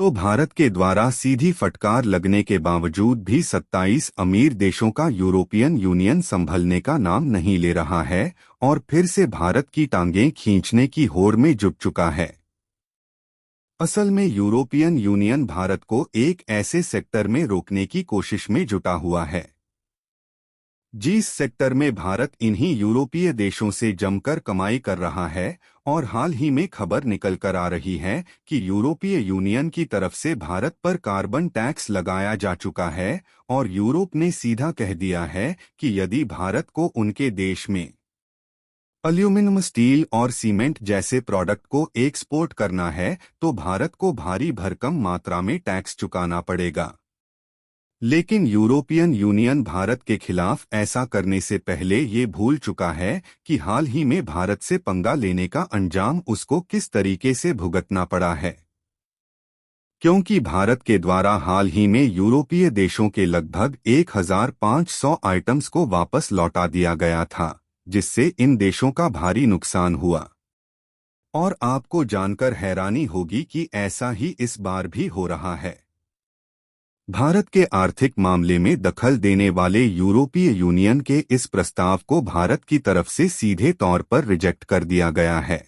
तो भारत के द्वारा सीधी फटकार लगने के बावजूद भी 27 अमीर देशों का यूरोपियन यूनियन संभलने का नाम नहीं ले रहा है और फिर से भारत की टांगें खींचने की होड़ में जुट चुका है। असल में यूरोपियन यूनियन भारत को एक ऐसे सेक्टर में रोकने की कोशिश में जुटा हुआ है जिस सेक्टर में भारत इन्हीं यूरोपीय देशों से जमकर कमाई कर रहा है। और हाल ही में खबर निकल कर आ रही है कि यूरोपीय यूनियन की तरफ से भारत पर कार्बन टैक्स लगाया जा चुका है और यूरोप ने सीधा कह दिया है कि यदि भारत को उनके देश में एल्यूमिनियम, स्टील और सीमेंट जैसे प्रोडक्ट को एक्सपोर्ट करना है तो भारत को भारी भरकम मात्रा में टैक्स चुकाना पड़ेगा। लेकिन यूरोपियन यूनियन भारत के खिलाफ ऐसा करने से पहले ये भूल चुका है कि हाल ही में भारत से पंगा लेने का अंजाम उसको किस तरीके से भुगतना पड़ा है। क्योंकि भारत के द्वारा हाल ही में यूरोपीय देशों के लगभग 1500 आइटम्स को वापस लौटा दिया गया था, जिससे इन देशों का भारी नुकसान हुआ। और आपको जानकर हैरानी होगी कि ऐसा ही इस बार भी हो रहा है। भारत के आर्थिक मामले में दखल देने वाले यूरोपीय यूनियन के इस प्रस्ताव को भारत की तरफ से सीधे तौर पर रिजेक्ट कर दिया गया है।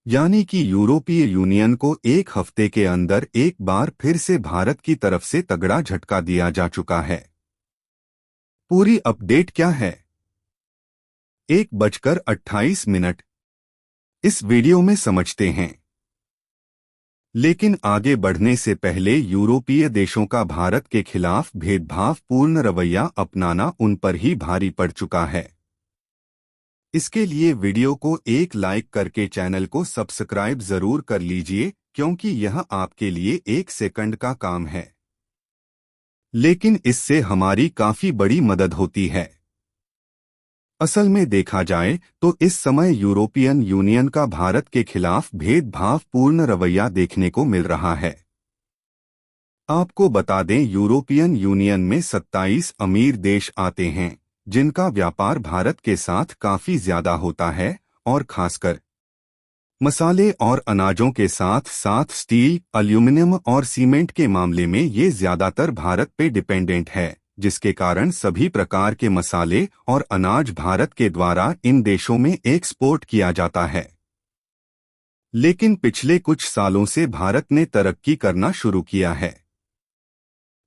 यानी कि यूरोपीय यूनियन को एक हफ्ते के अंदर एक बार फिर से भारत की तरफ से तगड़ा झटका दिया जा चुका है। पूरी अपडेट क्या है? 1:28 इस वीडियो में समझते हैं। लेकिन आगे बढ़ने से पहले यूरोपीय देशों का भारत के खिलाफ भेदभावपूर्ण रवैया अपनाना उन पर ही भारी पड़ चुका है। इसके लिए वीडियो को एक लाइक करके चैनल को सब्सक्राइब जरूर कर लीजिए, क्योंकि यह आपके लिए 1 सेकंड का काम है, लेकिन इससे हमारी काफी बड़ी मदद होती है। असल में देखा जाए तो इस समय यूरोपियन यूनियन का भारत के खिलाफ भेदभावपूर्ण रवैया देखने को मिल रहा है। आपको बता दें, यूरोपियन यूनियन में 27 अमीर देश आते हैं जिनका व्यापार भारत के साथ काफी ज्यादा होता है और खासकर मसाले और अनाजों के साथ साथ स्टील, एल्यूमिनियम और सीमेंट के मामले में ये ज्यादातर भारत पे डिपेंडेंट है, जिसके कारण सभी प्रकार के मसाले और अनाज भारत के द्वारा इन देशों में एक्सपोर्ट किया जाता है। लेकिन पिछले कुछ सालों से भारत ने तरक्की करना शुरू किया है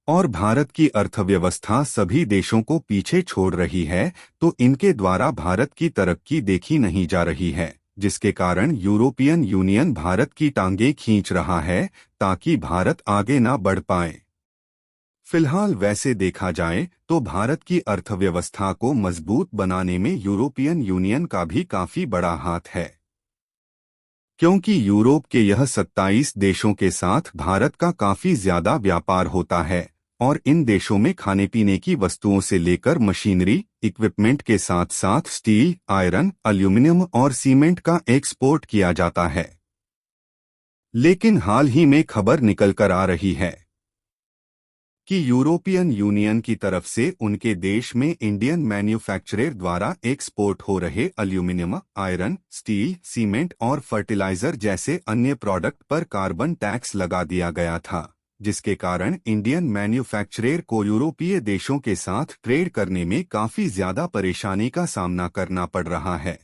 और भारत की अर्थव्यवस्था सभी देशों को पीछे छोड़ रही है, तो इनके द्वारा भारत की तरक्की देखी नहीं जा रही है, जिसके कारण यूरोपियन यूनियन भारत की टांगें खींच रहा है ताकि भारत आगे ना बढ़ पाए। फिलहाल वैसे देखा जाए तो भारत की अर्थव्यवस्था को मजबूत बनाने में यूरोपियन यूनियन का भी काफी बड़ा हाथ है, क्योंकि यूरोप के यह 27 देशों के साथ भारत का काफी ज्यादा व्यापार होता है और इन देशों में खाने पीने की वस्तुओं से लेकर मशीनरी, इक्विपमेंट के साथ साथ स्टील, आयरन, एल्यूमिनियम और सीमेंट का एक्सपोर्ट किया जाता है। लेकिन हाल ही में खबर निकल कर आ रही है कि यूरोपियन यूनियन की तरफ से उनके देश में इंडियन मैन्युफैक्चरर द्वारा एक्सपोर्ट हो रहे एल्यूमिनियम, आयरन, स्टील, सीमेंट और फर्टिलाइजर जैसे अन्य प्रोडक्ट पर कार्बन टैक्स लगा दिया गया था, जिसके कारण इंडियन मैन्युफैक्चरर को यूरोपीय देशों के साथ ट्रेड करने में काफी ज्यादा परेशानी का सामना करना पड़ रहा है।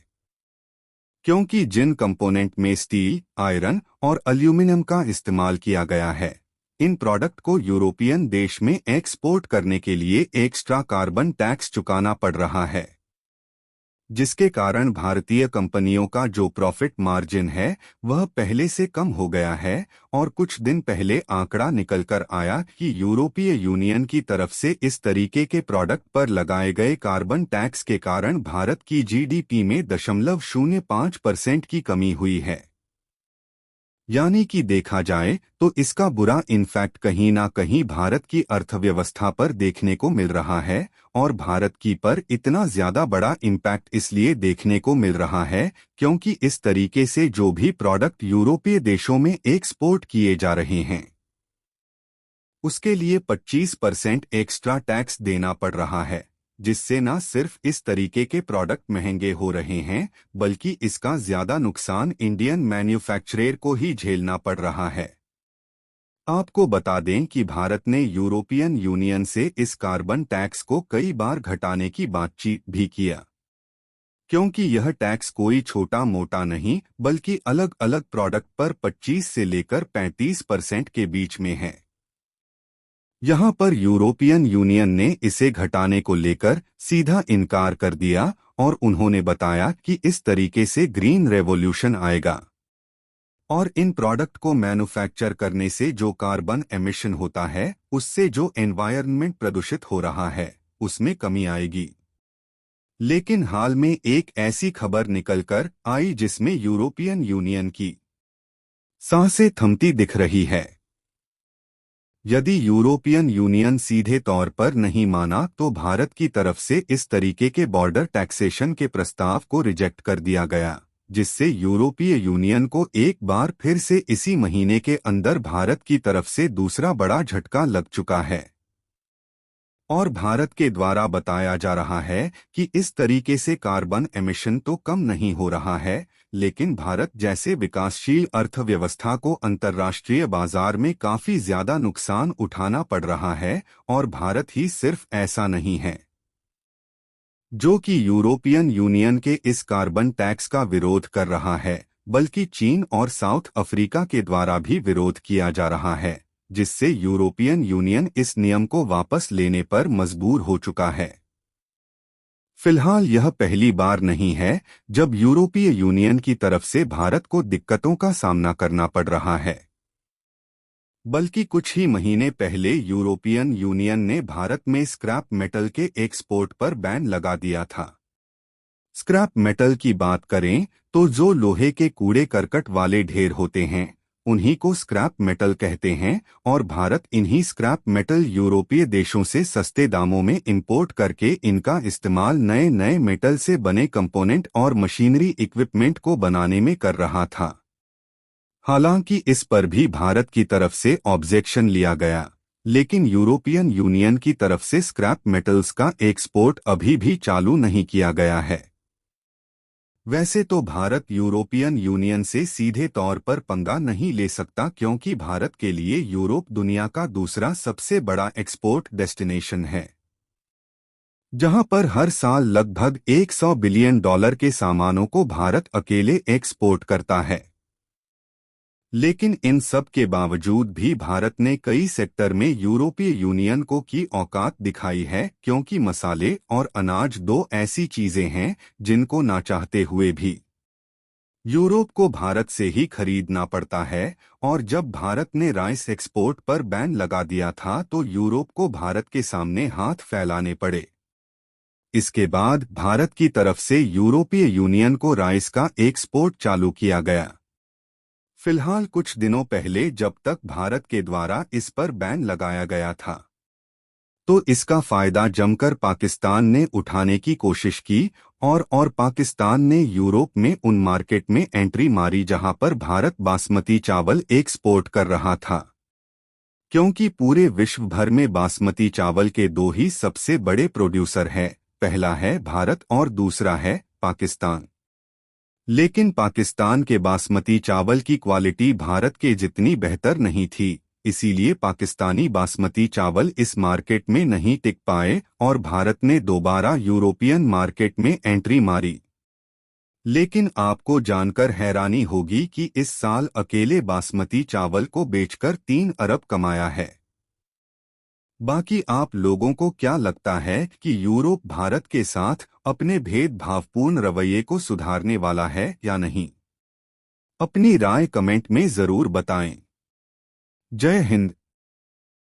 क्योंकि जिन कंपोनेंट में स्टील, आयरन और एल्यूमिनियम का इस्तेमाल किया गया है, इन प्रोडक्ट को यूरोपियन देश में एक्सपोर्ट करने के लिए एक्स्ट्रा कार्बन टैक्स चुकाना पड़ रहा है, जिसके कारण भारतीय कंपनियों का जो प्रॉफिट मार्जिन है वह पहले से कम हो गया है। और कुछ दिन पहले आंकड़ा निकल कर आया कि यूरोपीय यूनियन की तरफ से इस तरीके के प्रोडक्ट पर लगाए गए कार्बन टैक्स के कारण भारत की जीडीपी में 0.05% की कमी हुई है। यानी कि देखा जाए तो इसका बुरा इम्पैक्ट कहीं ना कहीं भारत की अर्थव्यवस्था पर देखने को मिल रहा है। और भारत की पर इतना ज्यादा बड़ा इम्पैक्ट इसलिए देखने को मिल रहा है क्योंकि इस तरीके से जो भी प्रोडक्ट यूरोपीय देशों में एक्सपोर्ट किए जा रहे हैं उसके लिए 25% एक्स्ट्रा टैक्स देना पड़ रहा है, जिससे न सिर्फ इस तरीके के प्रोडक्ट महंगे हो रहे हैं बल्कि इसका ज्यादा नुकसान इंडियन मैन्युफैक्चरर को ही झेलना पड़ रहा है। आपको बता दें कि भारत ने यूरोपियन यूनियन से इस कार्बन टैक्स को कई बार घटाने की बातचीत भी किया, क्योंकि यह टैक्स कोई छोटा मोटा नहीं बल्कि अलग अलग प्रोडक्ट पर 25 से लेकर 35% के बीच में है। यहाँ पर यूरोपियन यूनियन ने इसे घटाने को लेकर सीधा इनकार कर दिया और उन्होंने बताया कि इस तरीके से ग्रीन रेवोल्यूशन आएगा और इन प्रोडक्ट को मैन्युफैक्चर करने से जो कार्बन एमिशन होता है, उससे जो एनवायरनमेंट प्रदूषित हो रहा है, उसमें कमी आएगी। लेकिन हाल में एक ऐसी खबर निकलकर आई जिसमें यूरोपियन यूनियन की सांसें थमती दिख रही है। यदि यूरोपियन यूनियन सीधे तौर पर नहीं माना तो भारत की तरफ से इस तरीके के बॉर्डर टैक्सेशन के प्रस्ताव को रिजेक्ट कर दिया गया, जिससे यूरोपीय यूनियन को एक बार फिर से इसी महीने के अंदर भारत की तरफ से दूसरा बड़ा झटका लग चुका है। और भारत के द्वारा बताया जा रहा है कि इस तरीके से कार्बन एमिशन तो कम नहीं हो रहा है, लेकिन भारत जैसे विकासशील अर्थव्यवस्था को अंतर्राष्ट्रीय बाजार में काफी ज्यादा नुकसान उठाना पड़ रहा है। और भारत ही सिर्फ ऐसा नहीं है जो कि यूरोपियन यूनियन के इस कार्बन टैक्स का विरोध कर रहा है, बल्कि चीन और साउथ अफ्रीका के द्वारा भी विरोध किया जा रहा है, जिससे यूरोपियन यूनियन इस नियम को वापस लेने पर मजबूर हो चुका है। फिलहाल यह पहली बार नहीं है जब यूरोपीय यूनियन की तरफ से भारत को दिक्कतों का सामना करना पड़ रहा है, बल्कि कुछ ही महीने पहले यूरोपियन यूनियन ने भारत में स्क्रैप मेटल के एक्सपोर्ट पर बैन लगा दिया था। स्क्रैप मेटल की बात करें तो जो लोहे के कूड़े करकट वाले ढेर होते हैं, उन्हीं को स्क्रैप मेटल कहते हैं और भारत इन्हीं स्क्रैप मेटल यूरोपीय देशों से सस्ते दामों में इंपोर्ट करके इनका इस्तेमाल नए नए मेटल से बने कंपोनेंट और मशीनरी इक्विपमेंट को बनाने में कर रहा था। हालांकि इस पर भी भारत की तरफ से ऑब्जेक्शन लिया गया, लेकिन यूरोपियन यूनियन की तरफ से स्क्रैप मेटल्स का एक्सपोर्ट अभी भी चालू नहीं किया गया है। वैसे तो भारत यूरोपियन यूनियन से सीधे तौर पर पंगा नहीं ले सकता, क्योंकि भारत के लिए यूरोप दुनिया का दूसरा सबसे बड़ा एक्सपोर्ट डेस्टिनेशन है, जहां पर हर साल लगभग $100 बिलियन के सामानों को भारत अकेले एक्सपोर्ट करता है। लेकिन इन सब के बावजूद भी भारत ने कई सेक्टर में यूरोपीय यूनियन को की औकात दिखाई है, क्योंकि मसाले और अनाज दो ऐसी चीजें हैं जिनको ना चाहते हुए भी यूरोप को भारत से ही खरीदना पड़ता है। और जब भारत ने राइस एक्सपोर्ट पर बैन लगा दिया था तो यूरोप को भारत के सामने हाथ फैलाने पड़े। इसके बाद भारत की तरफ से यूरोपीय यूनियन को राइस का एक्सपोर्ट चालू किया गया। फिलहाल कुछ दिनों पहले जब तक भारत के द्वारा इस पर बैन लगाया गया था, तो इसका फायदा जमकर पाकिस्तान ने उठाने की कोशिश की और पाकिस्तान ने यूरोप में उन मार्केट में एंट्री मारी जहां पर भारत बासमती चावल एक्सपोर्ट कर रहा था, क्योंकि पूरे विश्व भर में बासमती चावल के दो ही सबसे बड़े प्रोड्यूसर हैं, पहला है भारत और दूसरा है पाकिस्तान। लेकिन पाकिस्तान के बासमती चावल की क्वालिटी भारत के जितनी बेहतर नहीं थी, इसीलिए पाकिस्तानी बासमती चावल इस मार्केट में नहीं टिक पाए और भारत ने दोबारा यूरोपियन मार्केट में एंट्री मारी। लेकिन आपको जानकर हैरानी होगी कि इस साल अकेले बासमती चावल को बेचकर 3 अरब कमाया है। बाकी आप लोगों को क्या लगता है कि यूरोप भारत के साथ अपने भेदभावपूर्ण रवैये को सुधारने वाला है या नहीं? अपनी राय कमेंट में जरूर बताएं। जय हिंद।